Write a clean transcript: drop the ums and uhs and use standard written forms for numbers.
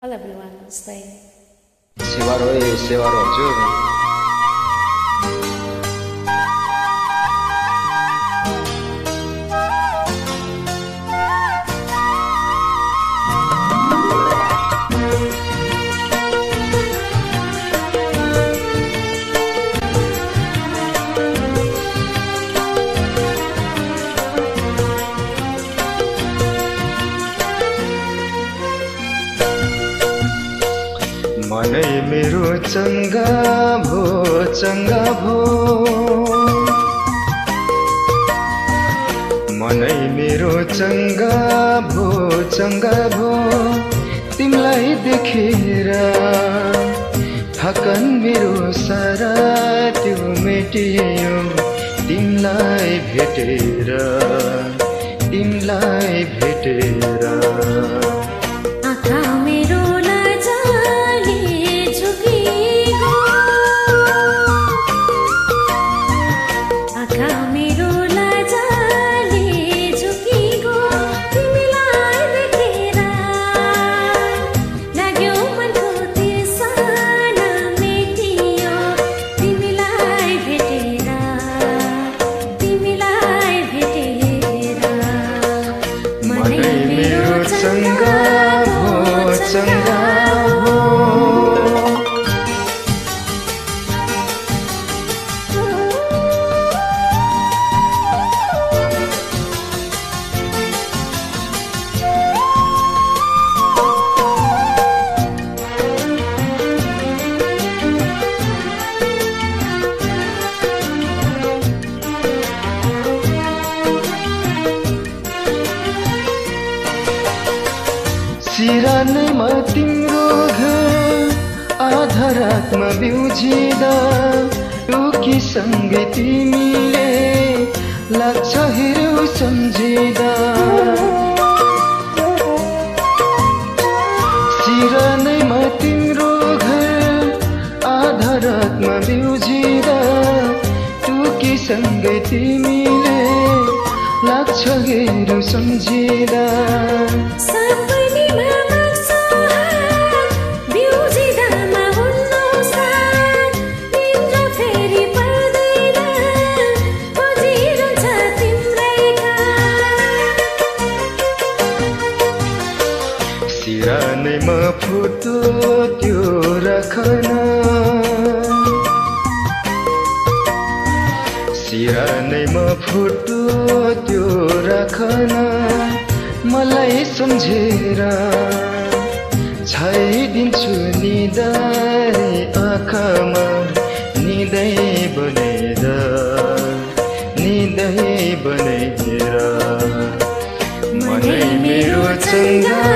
Hello everyone, stay. सेवारो हजुर। मनै मेरो चंगा भो मनै मेरो चंगा भो तिमलाई देखेर थकन मेरो सारा त्यो मेटियो तिमलाई भेटेर चंगा भो सिरानैमा तिम्रो घर आधा रातमा बिउजिँदा टोकीसँगै तिमीले लाग्छ हेर्यौ सम्झिँदा सिरानैमा तिम्रो घर आधा रातमा बिउजिँदा टोकीसँगै तिमीले लाग्छ हेर्यौ सम्झिँदा सिरानैमा फोटो त्यो राखन सिरानैमा फोटो त्यो राखन मलाई सम्झेर छाइदिन्छु निदाई आँखामा निदै बनेर मनै मेरो चंगा